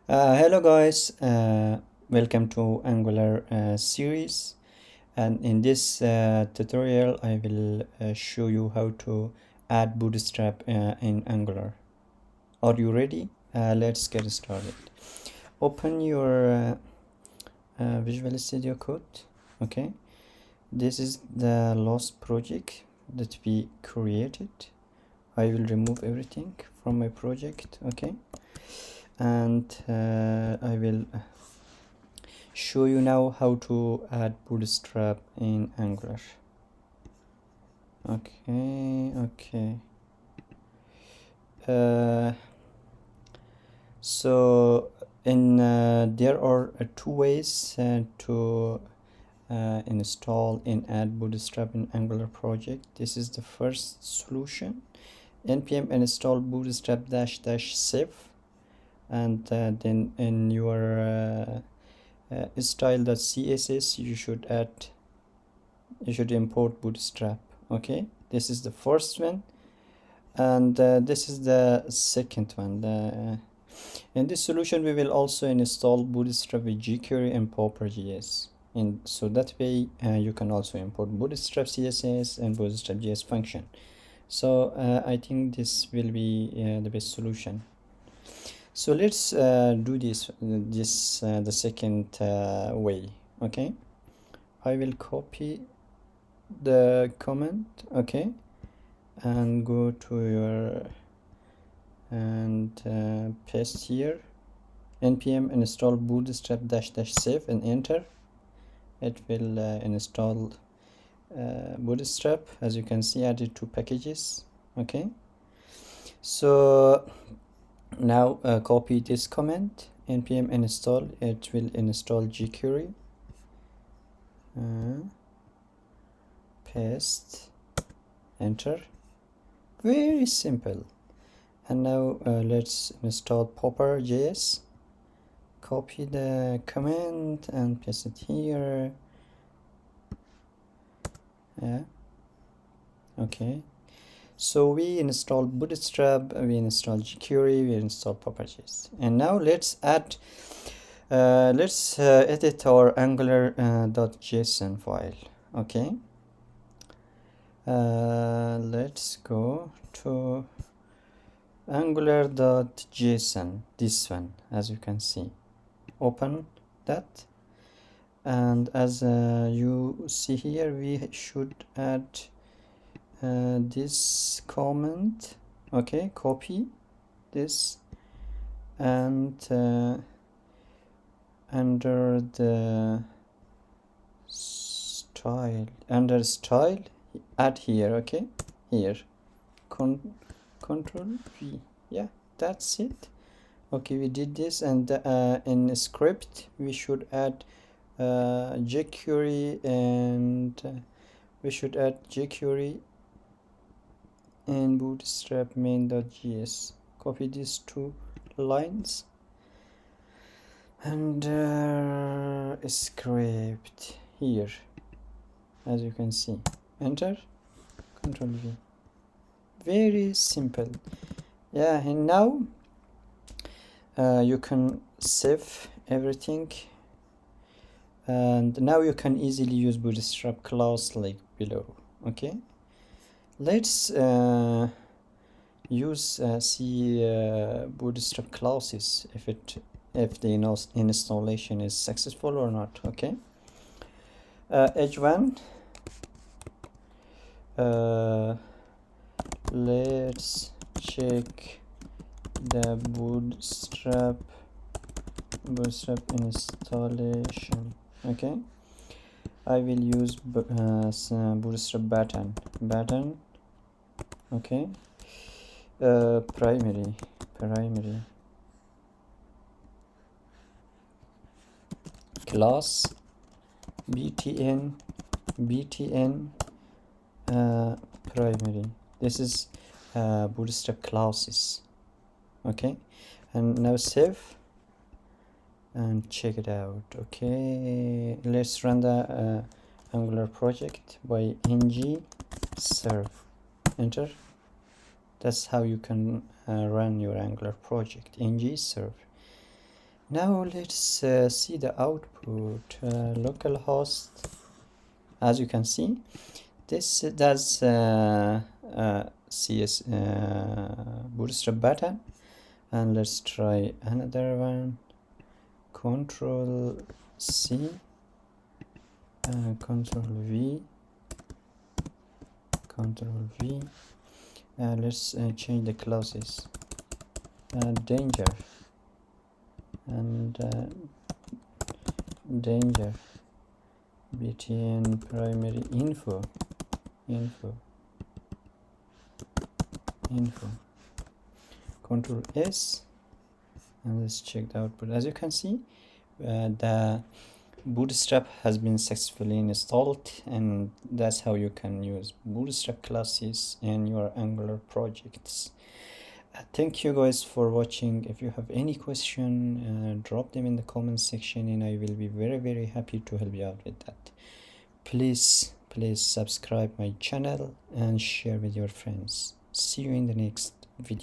Hello guys, welcome to Angular series, and in this tutorial I will show you how to add Bootstrap in Angular. Are you ready? Let's get started. Open your Visual Studio Code. Okay, this is the last project that we created. I will remove everything from my project. Okay, and I will show you now how to add Bootstrap in Angular. Okay. So there are two ways to install and add Bootstrap in Angular project. This is the first solution: npm install bootstrap -- save, and then in your style.css you should import Bootstrap. Okay, this is the first one, and this is the second one. In this solution we will also install Bootstrap with jQuery and Popper.js, and so that way you can also import Bootstrap CSS and Bootstrap JS function. So I think this will be the best solution. So let's do the second way. Okay, I will copy the comment, okay, and go to your and paste here npm install bootstrap -- save and enter. It will install Bootstrap. As you can see, added two packages. Okay, so now copy this comment, npm install. It will install jQuery. Paste, enter. Very simple. And now let's install Popper.js. Copy the comment and paste it here. Yeah, okay, so we install Bootstrap, we install jQuery, we install Popper.js, and now let's edit our Angular .json file. Okay, let's go to Angular.json, this one. As you can see, open that, and as you see here, we should add this comment. Okay, copy this, and under the style, add here. Okay, here, Control V. Yeah, that's it. Okay, we did this, and in script we should add jQuery, and we should add jQuery and bootstrap main.js. Copy these two lines, and script here, as you can see. Enter, Control V. Very simple. Yeah, and now you can save everything, and now you can easily use Bootstrap class like below. Okay, let's use Bootstrap classes if the installation is successful or not. Okay, h1, let's check the Bootstrap installation. Okay, I will use Bootstrap button. Okay, primary class btn primary. This is Bootstrap classes. Okay, and now save and check it out. Okay, let's run the Angular project by ng serve. Enter. That's how you can run your Angular project, ng serve. Now let's see the output. Localhost, as you can see, this does CS Bootstrap button, and let's try another one. Control C, Control V, Control V. Let's change the classes. Danger and danger btn primary info. Control S, and let's check the output. As you can see, the Bootstrap has been successfully installed, and that's how you can use Bootstrap classes in your Angular projects. Thank you guys for watching. If you have any question, drop them in the comment section, and I will be very happy to help you out with that. Please subscribe my channel and share with your friends. See you in the next video.